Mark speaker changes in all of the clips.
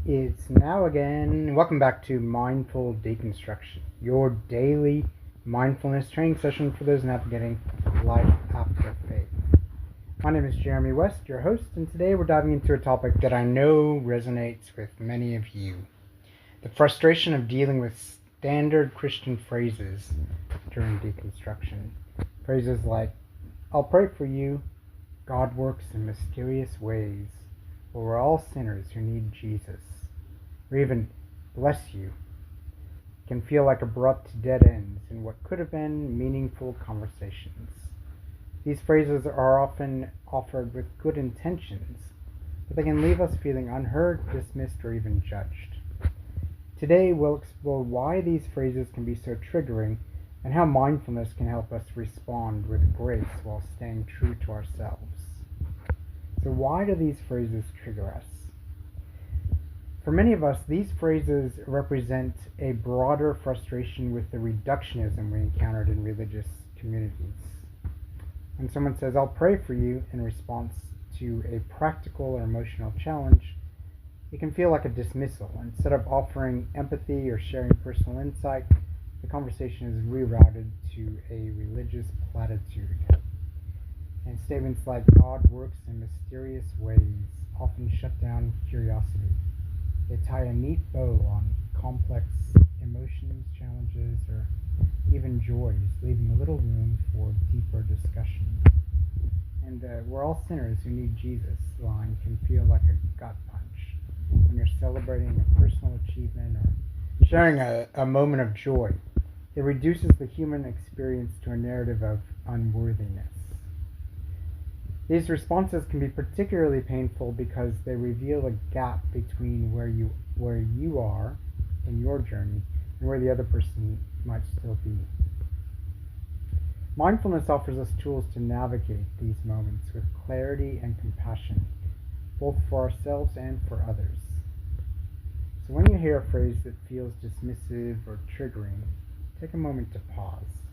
Speaker 1: It's now again. Welcome back to Mindful Deconstruction, your daily mindfulness training session for those navigating life after faith. My name is Jeremy West, your host, and today we're diving into a topic that I know resonates with many of you: the frustration of dealing with standard Christian phrases during deconstruction. Phrases like, "I'll pray for you," "God works in mysterious ways," or "we're all sinners who need Jesus," or even "bless you," can feel like abrupt dead ends in what could have been meaningful conversations. These phrases are often offered with good intentions, but they can leave us feeling unheard, dismissed, or even judged. Today we'll explore why these phrases can be so triggering and how mindfulness can help us respond with grace while staying true to ourselves. So why do these phrases trigger us? For many of us, these phrases represent a broader frustration with the reductionism we encountered in religious communities. When someone says, "I'll pray for you," in response to a practical or emotional challenge, it can feel like a dismissal. Instead of offering empathy or sharing personal insight, the conversation is rerouted to a religious platitude. And statements like "God works in mysterious ways" often shut down curiosity. They tie a neat bow on complex emotions, challenges, or even joys, leaving little room for deeper discussion. And "we're all sinners who need Jesus" line can feel like a gut punch when you're celebrating a personal achievement or sharing a moment of joy. It reduces the human experience to a narrative of unworthiness. These responses can be particularly painful because they reveal a gap between where you are in your journey and where the other person might still be. Mindfulness offers us tools to navigate these moments with clarity and compassion, both for ourselves and for others. So when you hear a phrase that feels dismissive or triggering, take a moment to pause.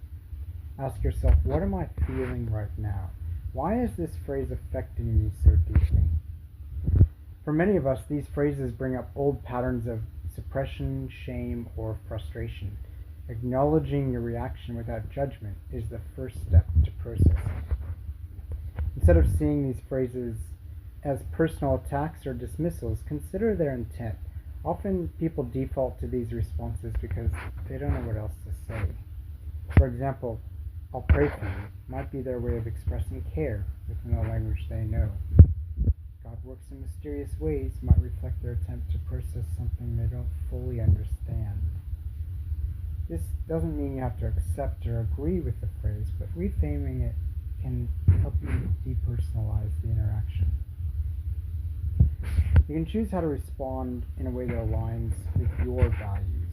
Speaker 1: Ask yourself, what am I feeling right now? Why is this phrase affecting me so deeply? For many of us, these phrases bring up old patterns of suppression, shame, or frustration. Acknowledging your reaction without judgment is the first step to processing. Instead of seeing these phrases as personal attacks or dismissals, consider their intent. Often people default to these responses because they don't know what else to say. For example, "I'll pray for you" might be their way of expressing care within a language they know. "God works in mysterious ways" might reflect their attempt to process something they don't fully understand. This doesn't mean you have to accept or agree with the phrase, but reframing it can help you depersonalize the interaction. You can choose how to respond in a way that aligns with your values.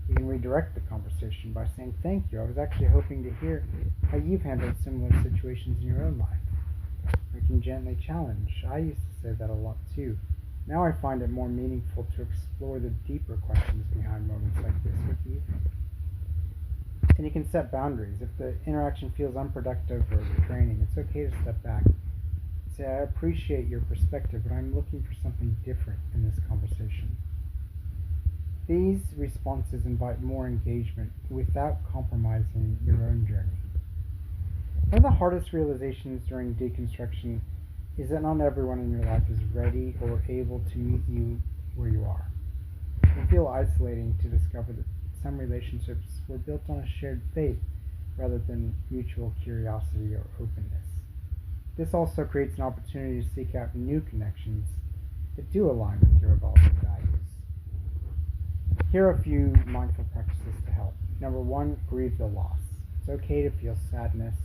Speaker 1: You can redirect the conversation by saying, "Thank you, I was actually hoping to hear how you've handled similar situations in your own life." You can gently challenge. "I used to say that a lot too. Now I find it more meaningful to explore the deeper questions behind moments like this with you." And you can set boundaries. If the interaction feels unproductive or draining, it's okay to step back. Say, "I appreciate your perspective, but I'm looking for something different in this conversation." These responses invite more engagement without compromising your own journey. One of the hardest realizations during deconstruction is that not everyone in your life is ready or able to meet you where you are. It can feel isolating to discover that some relationships were built on a shared faith rather than mutual curiosity or openness. This also creates an opportunity to seek out new connections that do align with your evolving values. Here are a few mindful practices to help. Number one, grieve the loss. It's okay to feel sadness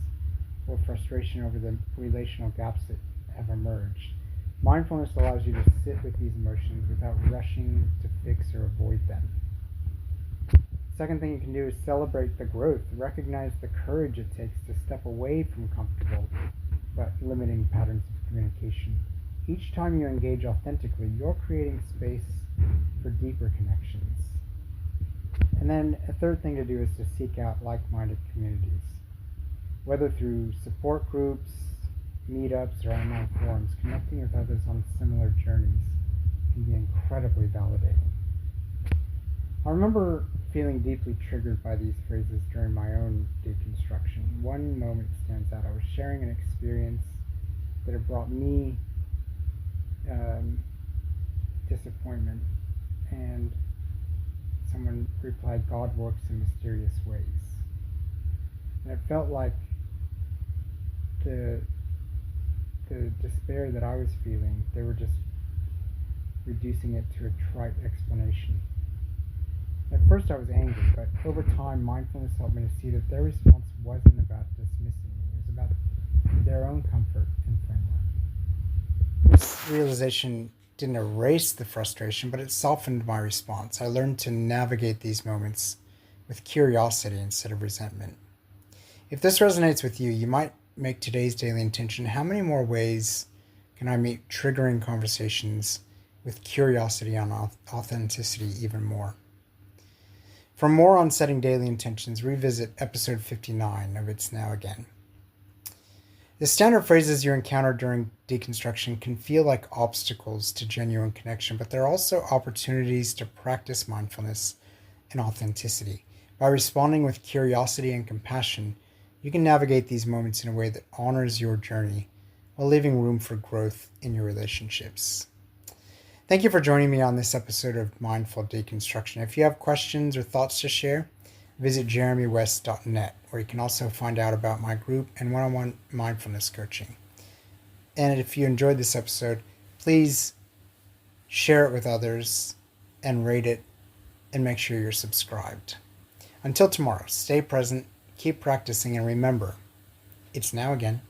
Speaker 1: or frustration over the relational gaps that have emerged. Mindfulness allows you to sit with these emotions without rushing to fix or avoid them. Second thing you can do is celebrate the growth. Recognize the courage it takes to step away from comfortable but limiting patterns of communication. Each time you engage authentically, you're creating space for deeper connections. And then a third thing to do is to seek out like-minded communities. Whether through support groups, meetups, or online forums, connecting with others on similar journeys can be incredibly validating. I remember feeling deeply triggered by these phrases during my own deconstruction. One moment stands out. I was sharing an experience that had brought me um, disappointment, and someone replied, "God works in mysterious ways." And it felt like the the despair that I was feeling, they were just reducing it to a trite explanation. At first I was angry, but over time mindfulness helped me to see that their response wasn't about dismissing me. It was about their own comfort and framework. This realization didn't erase the frustration, but it softened my response. I learned to navigate these moments with curiosity instead of resentment. If this resonates with you, you might make today's daily intention: how many more ways can I meet triggering conversations with curiosity and authenticity even more? For more on setting daily intentions, revisit episode 59 of It's Now Again. The standard phrases you encounter during deconstruction can feel like obstacles to genuine connection, but they're also opportunities to practice mindfulness and authenticity. By responding with curiosity and compassion, you can navigate these moments in a way that honors your journey while leaving room for growth in your relationships. Thank you for joining me on this episode of Mindful Deconstruction. If you have questions or thoughts to share, visit jeremywest.net, where you can also find out about my group and one-on-one mindfulness coaching. And if you enjoyed this episode, please share it with others and rate it, and make sure you're subscribed. Until tomorrow, stay present, keep practicing, and remember, it's now again.